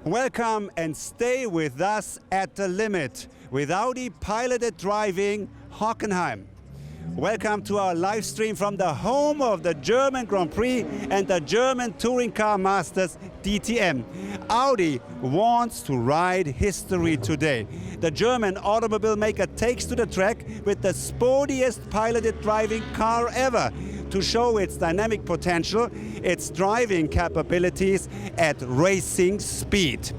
Welcome and stay with us at the limit with Audi piloted driving Hockenheim. Welcome to our live stream from the home of the German Grand Prix and the German Touring Car Masters DTM. Audi wants to write history today. The German automobile maker takes to the track with the sportiest piloted driving car ever to show its dynamic potential, its driving capabilities at racing speed.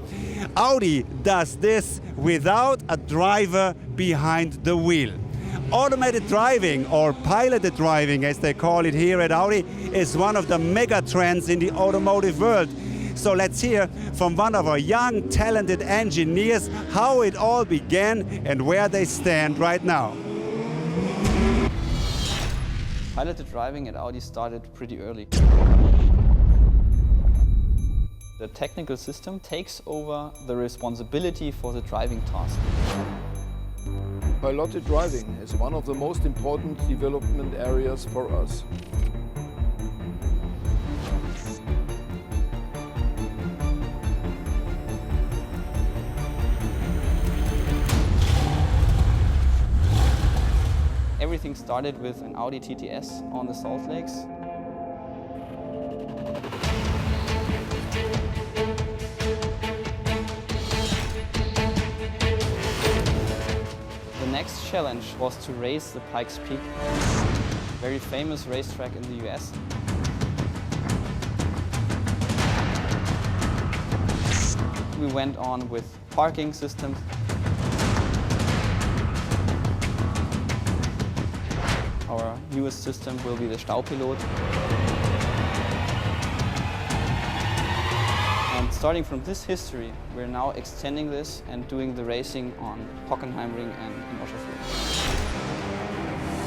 Audi does this without a driver behind the wheel. Automated driving, or piloted driving as they call it here at Audi, is one of the mega trends in the automotive world. So let's hear from one of our young, talented engineers how it all began and where they stand right now. Piloted driving at Audi started pretty early. The technical system takes over the responsibility for the driving task. Piloted driving is one of the most important development areas for us. Everything started with an Audi TTS on the Salt Lakes. The next challenge was to race the Pikes Peak, very famous racetrack in the US. We went on with parking systems. Our newest system will be the Staupilot. And starting from this history, we're now extending this and doing the racing on Hockenheim Ring and in Oschersleben.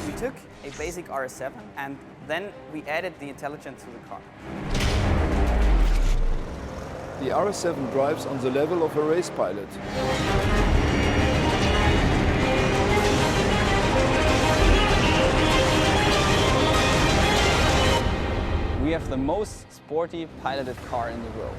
We took a basic RS7 and then we added the intelligence to the car. The RS7 drives on the level of a race pilot. We have the most sporty piloted car in the world.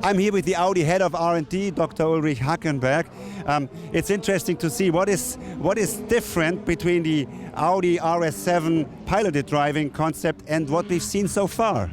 I'm here with the Audi head of R&D, Dr. Ulrich Hackenberg. It's interesting to see what is different between the Audi RS7 piloted driving concept and what we've seen so far.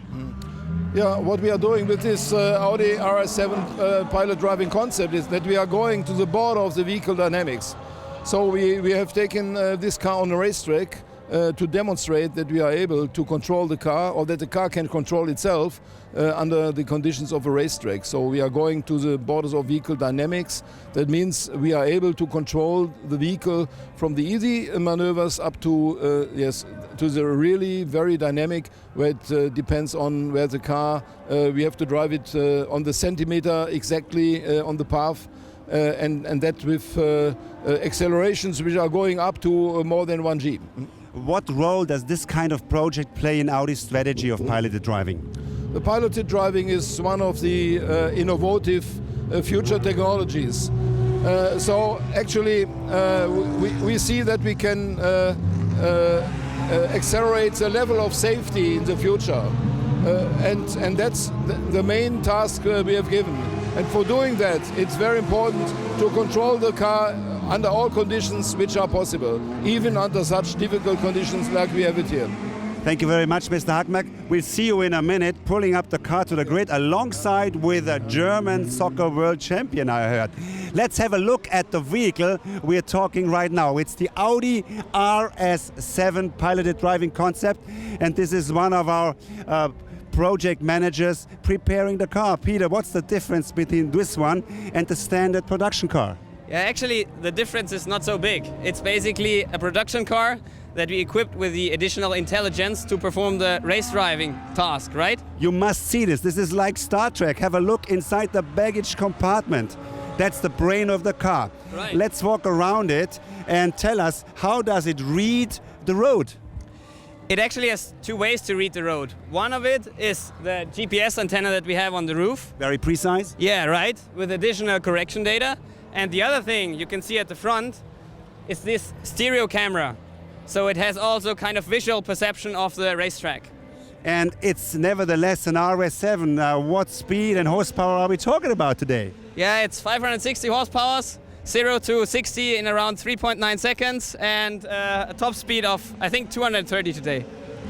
Yeah, what we are doing with this Audi RS7 pilot driving concept is that we are going to the border of the vehicle dynamics. So we have taken this car on a racetrack to demonstrate that we are able to control the car, or that the car can control itself under the conditions of a racetrack. So we are going to the borders of vehicle dynamics. That means we are able to control the vehicle from the easy maneuvers up to to the really very dynamic, where it depends on where the car, we have to drive it on the centimeter exactly on the path, and that with accelerations which are going up to more than 1 G. What role does this kind of project play in Audi's strategy of piloted driving? The piloted driving is one of the innovative future technologies. So actually we see that we can accelerate the level of safety in the future. And that's the main task we have given. And for doing that, it's very important to control the car under all conditions which are possible, even under such difficult conditions like we have it here. Thank you very much, Mr. Hackenberg. We'll see you in a minute pulling up the car to the grid alongside with a German soccer world champion, I heard. Let's have a look at the vehicle we're talking right now. It's the Audi RS7 piloted driving concept, and this is one of our project managers preparing the car. Peter, what's the difference between this one and the standard production car? Yeah, actually the difference is not so big. It's basically a production car that we equipped with the additional intelligence to perform the race driving task, right? You must see this. This is like Star Trek. Have a look inside the baggage compartment. That's the brain of the car. Right. Let's walk around it and tell us, how does it read the road? It actually has two ways to read the road. One of it is the GPS antenna that we have on the roof. Very precise. Yeah, right, with additional correction data. And the other thing you can see at the front is this stereo camera. So it has also kind of visual perception of the racetrack. And it's nevertheless an RS7. What speed and horsepower are we talking about today? Yeah, it's 560 horsepower, 0 to 60 in around 3.9 seconds, and a top speed of, I think, 230 today.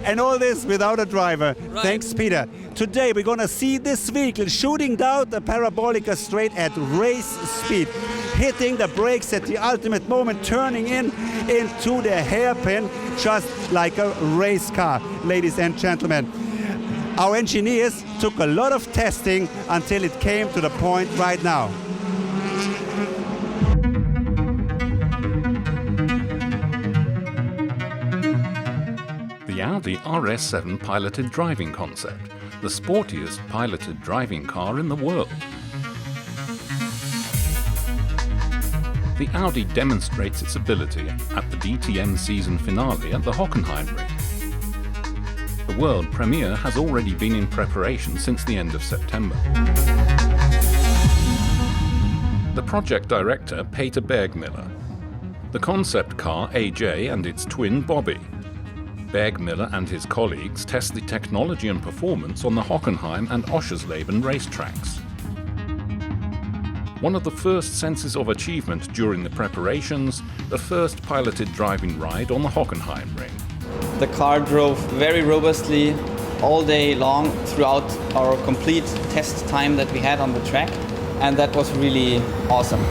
And all this without a driver. Right. Thanks, Peter. Today we're going to see this vehicle shooting down the Parabolica straight at race speed, hitting the brakes at the ultimate moment, turning into the hairpin, just like a race car, ladies and gentlemen. Our engineers took a lot of testing until it came to the point right now. The Audi RS7 piloted driving concept, the sportiest piloted driving car in the world. The Audi demonstrates its ability at the DTM season finale at the Hockenheim ring. The world premiere has already been in preparation since the end of September. The project director, Peter Bergmiller. The concept car, AJ, and its twin, Bobby. Bergmiller and his colleagues test the technology and performance on the Hockenheim and Oschersleben racetracks. One of the first senses of achievement during the preparations, the first piloted driving ride on the Hockenheim ring. The car drove very robustly all day long throughout our complete test time that we had on the track, and that was really awesome.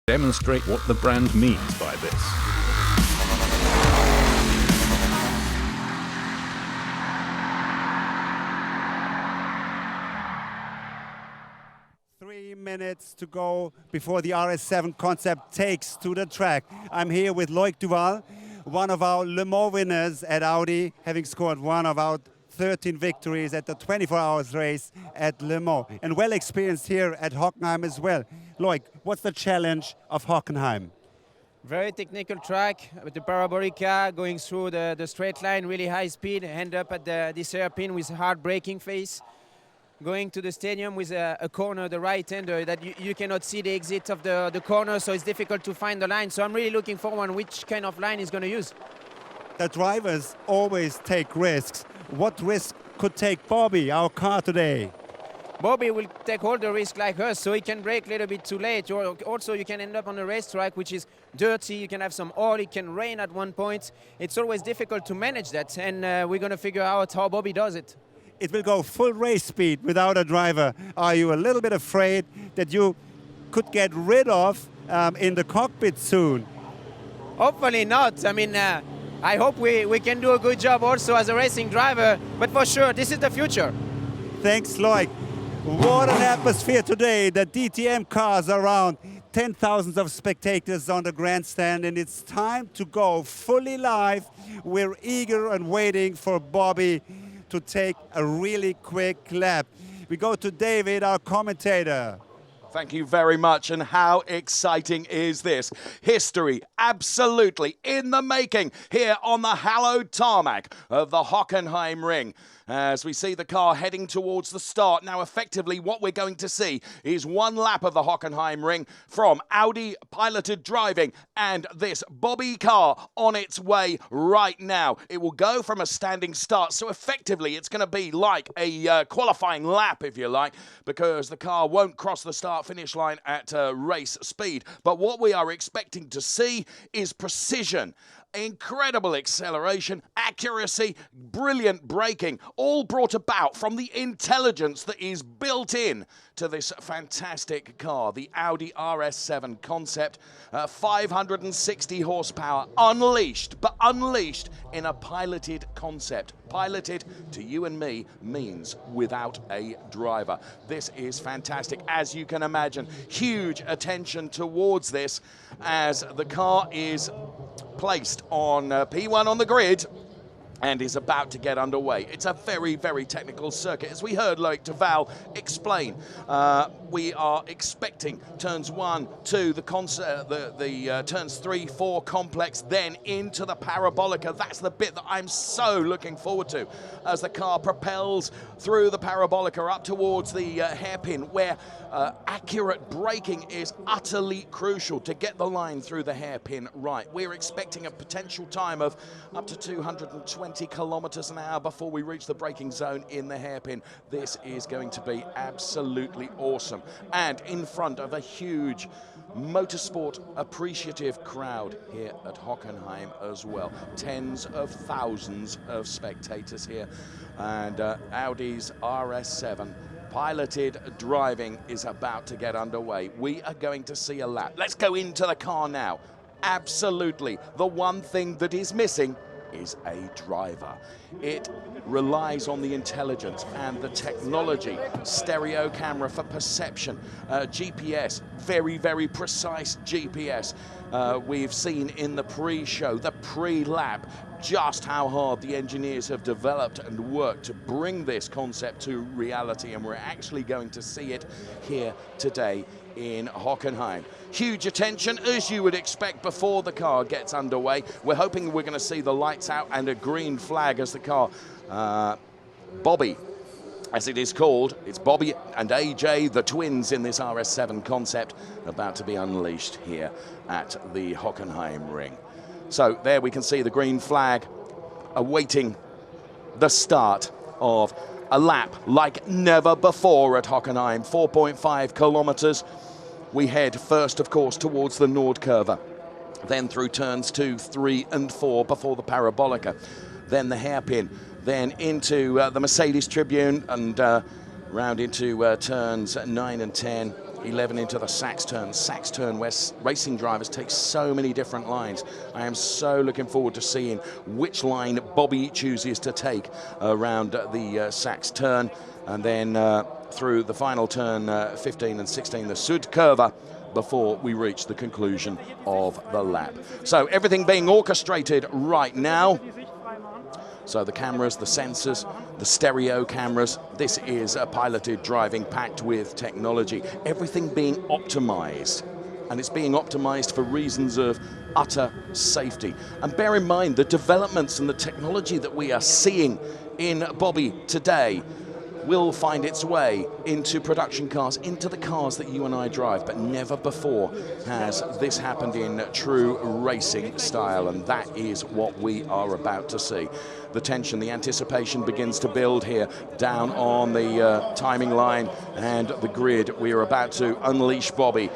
Demonstrate what the brand means by this. Minutes to go before the RS7 concept takes to the track. I'm here with Loic Duval, one of our Le Mans winners at Audi, having scored one of our 13 victories at the 24 hours race at Le Mans, and well experienced here at Hockenheim as well. Loic, what's the challenge of Hockenheim? Very technical track with the Parabolica going through the straight line, really high speed, end up at this hairpin with hard braking phase. Going to the stadium with a corner, the right-hander, that you cannot see the exit of the corner, so it's difficult to find the line. So I'm really looking forward which kind of line he's going to use. The drivers always take risks. What risk could take Bobby, our car today? Bobby will take all the risk like us, so he can brake a little bit too late. Or also, you can end up on a racetrack which is dirty. You can have some oil. It can rain at one point. It's always difficult to manage that, and we're going to figure out how Bobby does it. It will go full race speed without a driver. Are you a little bit afraid that you could get rid of in the cockpit soon? Hopefully not. I mean, I hope we can do a good job also as a racing driver, but for sure, this is the future. Thanks, Loic. What an atmosphere today. The DTM cars around, 10,000 of spectators on the grandstand, and it's time to go fully live. We're eager and waiting for Bobby to take a really quick lap. We go to David, our commentator. Thank you very much. And how exciting is this? History absolutely in the making here on the hallowed tarmac of the Hockenheim ring. As we see the car heading towards the start. Now, effectively, what we're going to see is one lap of the Hockenheim ring from Audi piloted driving and this Bobby car on its way right now. It will go from a standing start. So effectively, it's going to be like a qualifying lap, if you like, because the car won't cross the start-finish line at race speed. But what we are expecting to see is precision. incredible acceleration, accuracy, brilliant braking, all brought about from the intelligence that is built in to this fantastic car, the Audi RS7 concept. 560 horsepower unleashed, but unleashed in a piloted concept. Piloted, to you and me, means without a driver. This is fantastic. As you can imagine, huge attention towards this as the car is placed on P1 on the grid and is about to get underway. It's a very, very technical circuit. As we heard Loic Duval explain, we are expecting turns 1, 2, the turns 3, 4 complex, then into the parabolica. That's the bit that I'm so looking forward to as the car propels through the parabolica up towards the hairpin, where accurate braking is utterly crucial to get the line through the hairpin right. We're expecting a potential time of up to 220 kilometers an hour before we reach the braking zone in the hairpin. This is going to be absolutely awesome. And in front of a huge motorsport appreciative crowd here at Hockenheim as well. Tens of thousands of spectators here. And Audi's RS7 piloted driving is about to get underway. We are going to see a lap. Let's go into the car now. Absolutely. The one thing that is missing is a driver. It relies on the intelligence and the technology. Stereo camera for perception, GPS, very, very precise GPS. We've seen in the pre-show, the pre-lap, just how hard the engineers have developed and worked to bring this concept to reality, and we're actually going to see it here today in Hockenheim. Huge attention, as you would expect before the car gets underway. We're hoping we're going to see the lights out and a green flag as the car, Bobby, as it is called, it's Bobby and AJ, the twins in this RS7 concept, about to be unleashed here at the Hockenheim ring. So there we can see the green flag awaiting the start of a lap like never before at Hockenheim. 4.5 kilometers. We head first, of course, towards the Nordkurve, then through turns 2, 3, and 4 before the parabolica, then the hairpin, then into the Mercedes Tribune, and round into turns 9 and 10, 11 into the Sachs turn where racing drivers take so many different lines. I am so looking forward to seeing which line Bobby chooses to take around the Sachs turn, and then through the final turn 15 and 16, the Südkurve, before we reach the conclusion of the lap. So everything being orchestrated right now. So the cameras, the sensors, the stereo cameras, this is a piloted driving packed with technology. Everything being optimized, and it's being optimized for reasons of utter safety. And bear in mind the developments and the technology that we are seeing in Bobby today will find its way into production cars, into the cars that you and I drive, but never before has this happened in true racing style, and that is what we are about to see. The tension, the anticipation begins to build here down on the timing line and the grid. We are about to unleash Bobby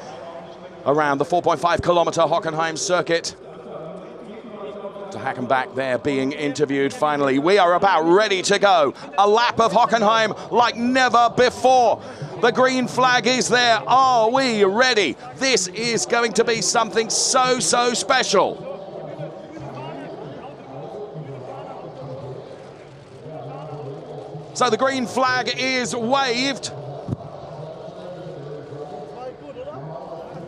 around the 4.5 kilometer Hockenheim circuit. To Hackenbach there being interviewed finally. We are about ready to go. A lap of Hockenheim like never before. The green flag is there. Are we ready? This is going to be something so, so special. So the green flag is waved.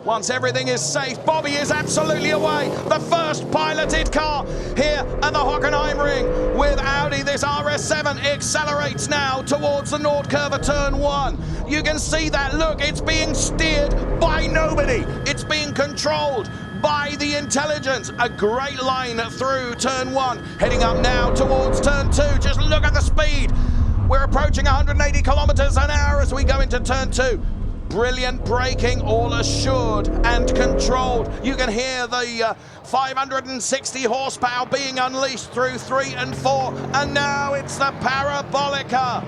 Once everything is safe, Bobby is absolutely away. The first piloted car here at the Hockenheim ring with Audi. This RS7 accelerates now towards the Nordkurve turn 1. You can see that, look, it's being steered by nobody. It's being controlled by the intelligence. A great line through turn 1, heading up now towards turn 2. Just look at the speed. We're approaching 180 kilometers an hour as we go into turn 2. Brilliant braking, all assured and controlled. You can hear the 560 horsepower being unleashed through 3 and 4. And now it's the parabolica.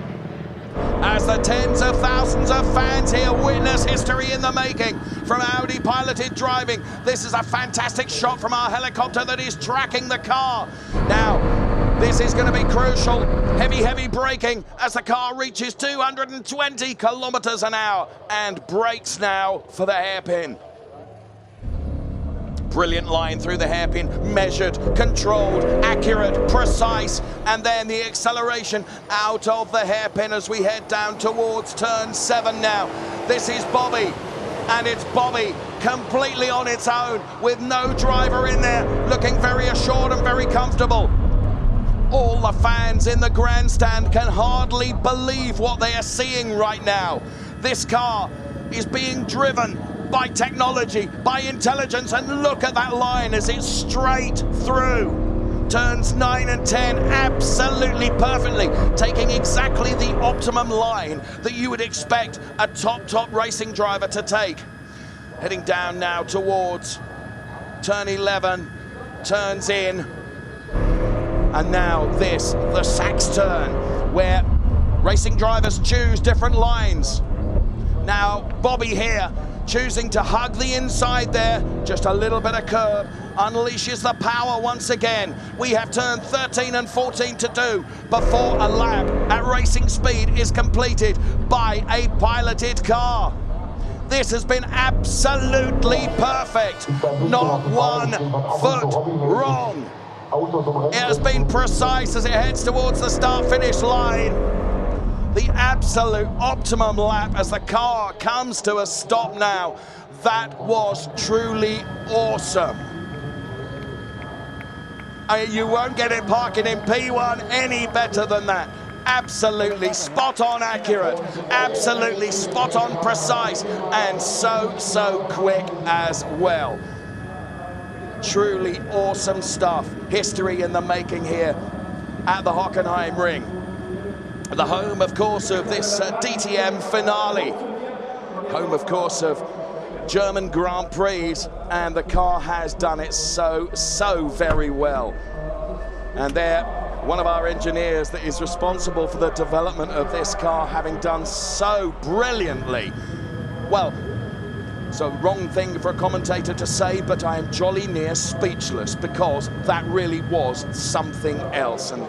as the tens of thousands of fans here witness history in the making from Audi piloted driving. This is a fantastic shot from our helicopter that is tracking the car. Now, this is going to be crucial. Heavy braking as the car reaches 220 kilometers an hour and brakes now for the hairpin. Brilliant line through the hairpin, measured, controlled, accurate, precise, and then the acceleration out of the hairpin as we head down towards turn 7 now. This is Bobby, and it's Bobby completely on its own with no driver in there, looking very assured and very comfortable. All the fans in the grandstand can hardly believe what they are seeing right now. This car is being driven by technology, by intelligence, and look at that line as it's straight through. Turns 9 and 10 absolutely perfectly, taking exactly the optimum line that you would expect a top racing driver to take. Heading down now towards turn 11, turns in, and now this, the Sachs turn, where racing drivers choose different lines. Now Bobby here choosing to hug the inside there, just a little bit of curb, unleashes the power once again. We have turn 13 and 14 to do before a lap at racing speed is completed by a piloted car. This has been absolutely perfect, not 1 foot wrong. It has been precise as it heads towards the start-finish line. The absolute optimum lap as the car comes to a stop now. That was truly awesome. You won't get it parking in P1 any better than that. Absolutely spot on accurate, absolutely spot on precise, and so quick as well. Truly awesome stuff. History in the making here at the Hockenheim ring. The home, of course, of this DTM finale. Home, of course, of German Grand Prix, and the car has done it so very well. And there, one of our engineers that is responsible for the development of this car, having done so brilliantly. Well, it's a wrong thing for a commentator to say, but I am jolly near speechless, because that really was something else. And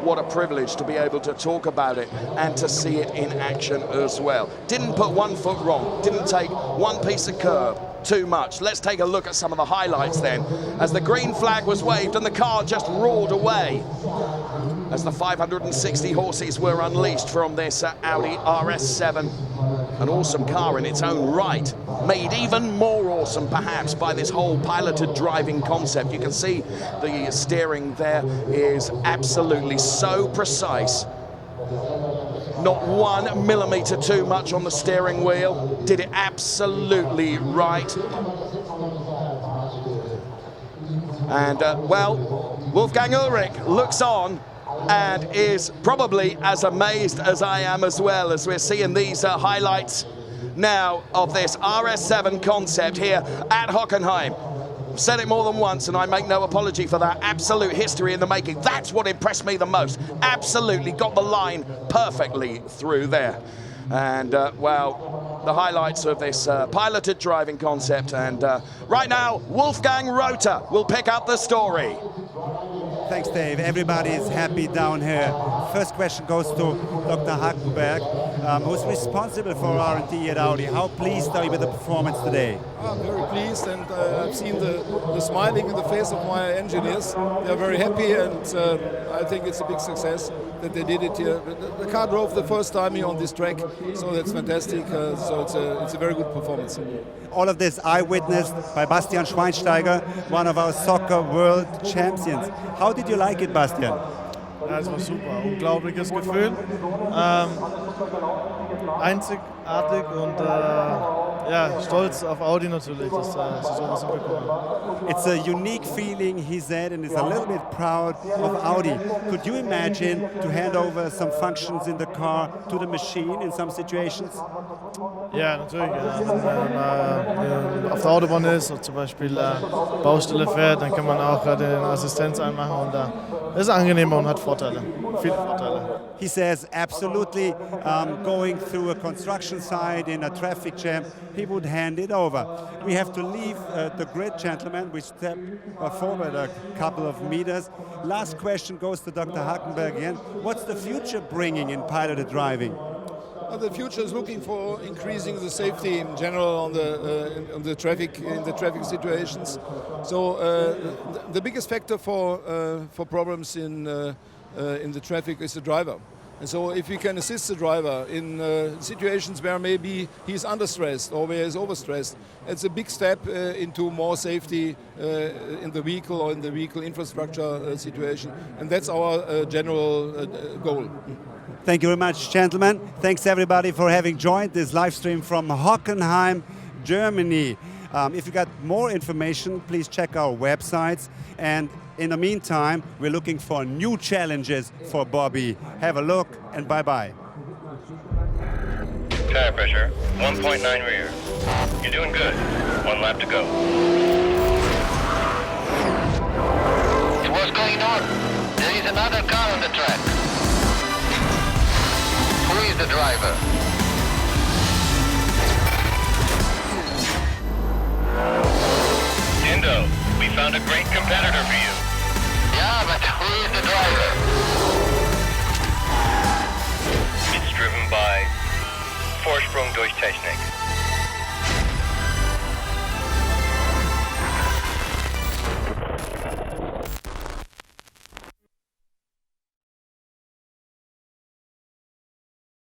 what a privilege to be able to talk about it and to see it in action as well. Didn't put 1 foot wrong, didn't take one piece of curb too much. Let's take a look at some of the highlights then, as the green flag was waved and the car just roared away as the 560 horses were unleashed from this Audi RS7. An awesome car in its own right, made even more awesome perhaps by this whole piloted driving concept. You can see the steering there is absolutely so precise. Not 1 millimeter too much on the steering wheel. Did it absolutely right. And well, Wolfgang Ulrich looks on and is probably as amazed as I am as well, as we're seeing these highlights now of this RS7 concept here at Hockenheim. I've said it more than once, and I make no apology for that. Absolute history in the making. That's what impressed me the most. Absolutely got the line perfectly through there. And, well, the highlights of this piloted driving concept. And right now, Wolfgang Rother will pick up the story. Thanks, Dave. Everybody is happy down here. First question goes to Dr. Hackenberg, who's responsible for R&D at Audi. How pleased are you with the performance today? I'm very pleased, and I've seen the smiling in the face of my engineers. They're very happy, and I think it's a big success that they did it here. The car drove the first time here on this track, so that's fantastic. So it's a very good performance. All of this eyewitnessed by Bastian Schweinsteiger, one of our soccer world champions. How did you like it, Bastian? Ja, es war super, unglaubliches Gefühl, einzigartig und ja, stolz auf Audi natürlich, dass sie sowas hinbekommen. It's a unique feeling, he said, and is a little bit proud of Audi. Could you imagine to hand over some functions in the car to the machine in some situations? Ja, natürlich. Wenn man auf der Autobahn ist und zum Beispiel Baustelle fährt, dann kann man auch den Assistenz einmachen und das ist angenehmer und hat Vorteile. viele Vorteile. He says absolutely going through a construction site in a traffic jam, he would hand it over. We have to leave the grid, gentlemen. We step forward a couple of meters. Last question goes to Dr. Hackenberg again. What's the future bringing in piloted driving? The future is looking for increasing the safety in general on the traffic in the traffic situations. So the biggest factor for problems in the traffic is the driver. And so if we can assist the driver in situations where maybe he's understressed or where he's overstressed, it's a big step into more safety in the vehicle or in the vehicle infrastructure situation. And that's our general goal. Thank you very much, gentlemen. Thanks everybody for having joined this live stream from Hockenheim, Germany. If you got more information, please check our websites. And in the meantime, we're looking for new challenges for Bobby. Have a look and bye-bye. Tire pressure, 1.9 rear. You're doing good. 1 lap to go. What's going on? There is another car on the track. Who is the driver? Dindo, we found a great competitor for you. Yeah, but who is the driver? It's driven by Vorsprung durch Technik.